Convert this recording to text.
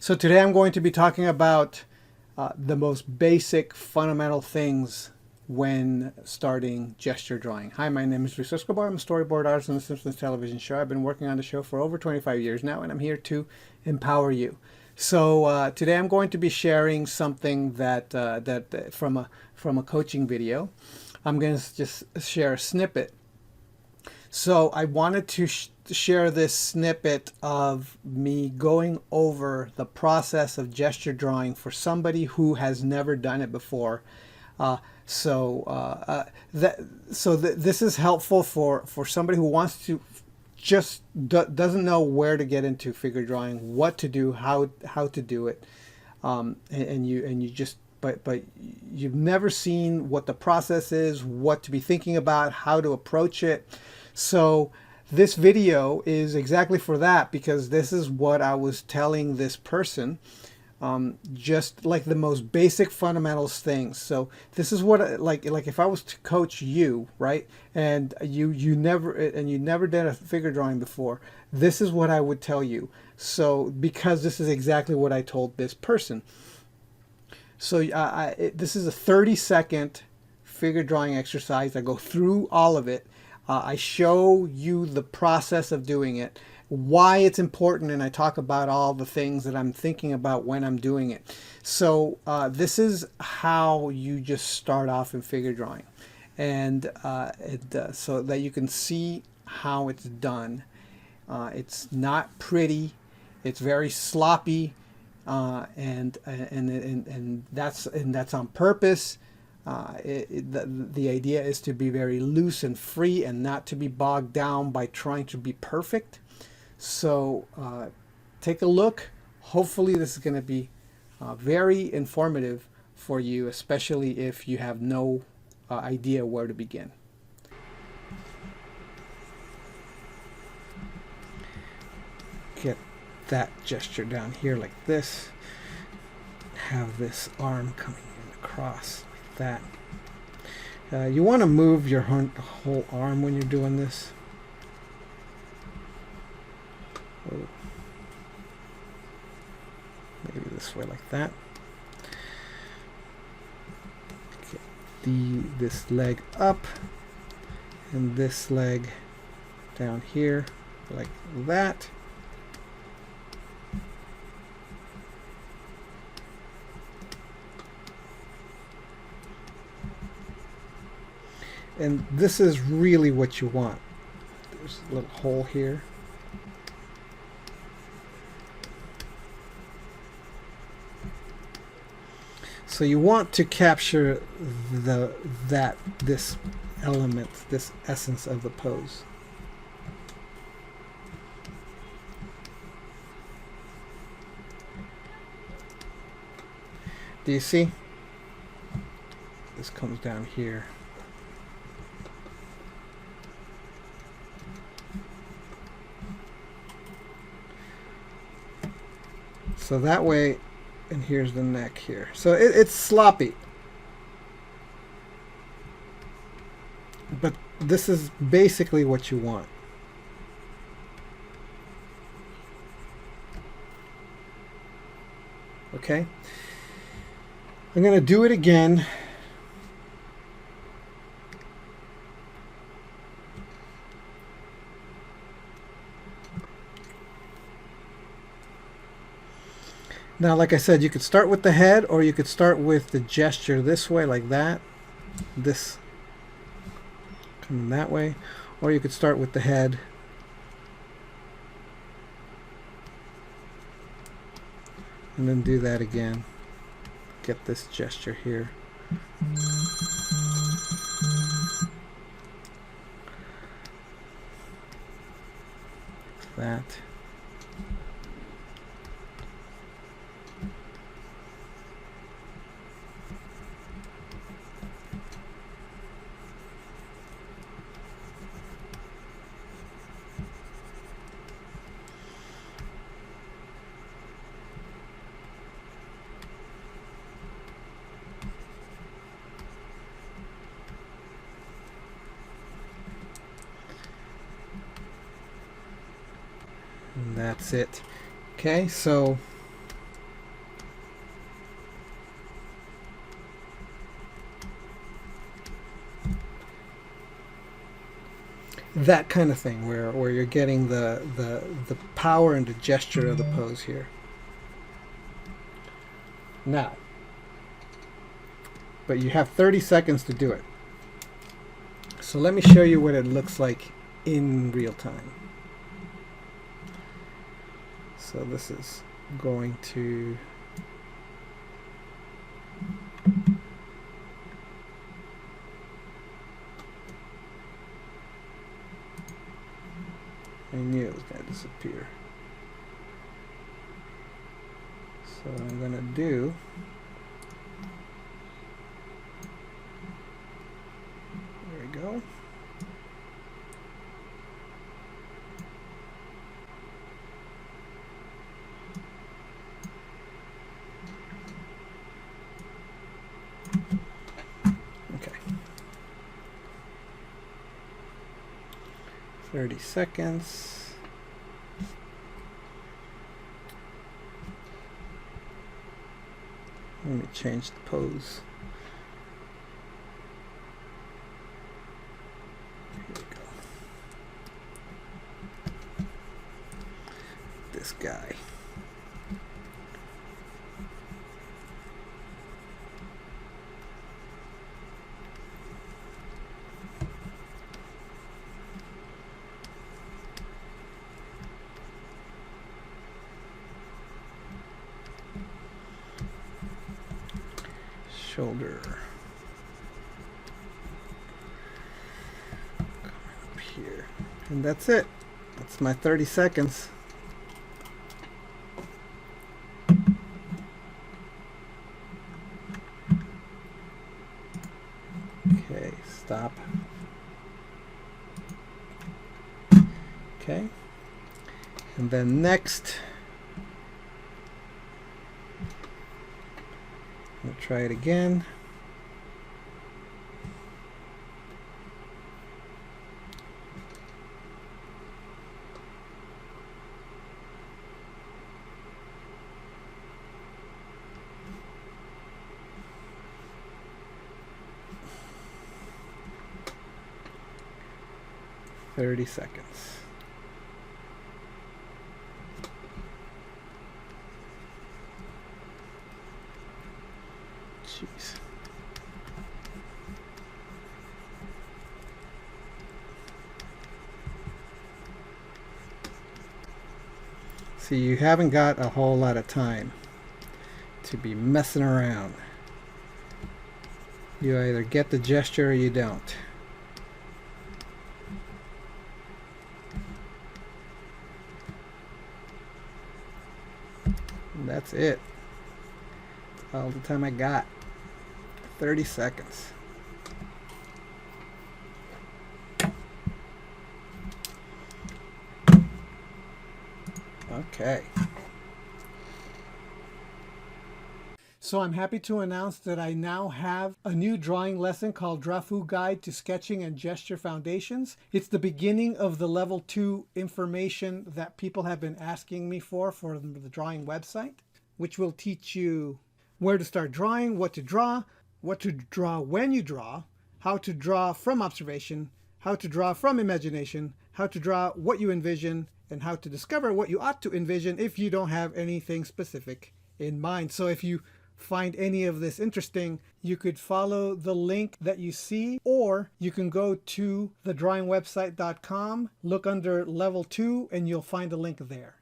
So today I'm going to be talking about the most basic fundamental things when starting gesture drawing. Hi, my name is Escobar. I'm a storyboard artist on the Simpsons television show. I've been working on the show for over 25 years now, and I'm here to empower you. So today I'm going to be sharing something that from a coaching video. I'm going to just share a snippet. So I wanted to share this snippet of me going over the process of gesture drawing for somebody who has never done it before. This is helpful for somebody who wants to just doesn't know where to get into figure drawing, what to do, how to do it, and you just but you've never seen what the process is, what to be thinking about, how to approach it. So this video is exactly for that, because this is what I was telling this person, just like the most basic fundamentals things. So this is what like if I was to coach you, right, and you never did a figure drawing before, this is what I would tell you. So because this is exactly what I told this person. So this is a 30-second figure drawing exercise. I go through all of it. I show you the process of doing it, why it's important, and I talk about all the things that I'm thinking about when I'm doing it. So this is how you just start off in figure drawing, and so that you can see how it's done. It's not pretty. It's very sloppy, and that's on purpose. The idea is to be very loose and free and not to be bogged down by trying to be perfect. So take a look. Hopefully this is going to be very informative for you, especially if you have no idea where to begin. Get that gesture down here like this. Have this arm coming in across. That you want to move your whole arm when you're doing this. Oh. Maybe this way like that. Get this leg up and this leg down here like that. And this is really what you want. There's a little hole here. So you want to capture this element, this essence of the pose. Do you see? This comes down here. So that way, and here's the neck here. So it's sloppy. But this is basically what you want. Okay? I'm going to do it again. Now, like I said, you could start with the head, or you could start with the gesture this way, like that. This coming that way. Or you could start with the head. And then do that again. Get this gesture here. Like that. And that's it. Okay, so that kind of thing where you're getting the power and the gesture of the pose here. Now, but you have 30 seconds to do it. So let me show you what it looks like in real time. So this is going to I knew it was going to disappear. So what I'm going to do, there we go. Okay. 30 seconds. Let me change the pose. Here we go. This guy. Shoulder. Come up here. And that's it. That's my 30 seconds. Okay, stop. Okay. And then next, we'll try it again. "30 seconds. Jeez. See, you haven't got a whole lot of time to be messing around. You either get the gesture or you don't. And that's it. That's all the time I got. 30 seconds. Okay. So I'm happy to announce that I now have a new drawing lesson called Drafu Guide to Sketching and Gesture Foundations. It's the beginning of the level 2 information that people have been asking me for the drawing website, which will teach you where to start drawing, what to draw when you draw, how to draw from observation, how to draw from imagination, how to draw what you envision, and how to discover what you ought to envision if you don't have anything specific in mind. So if you find any of this interesting, you could follow the link that you see, or you can go to thedrawingwebsite.com, look under level 2, and you'll find a link there.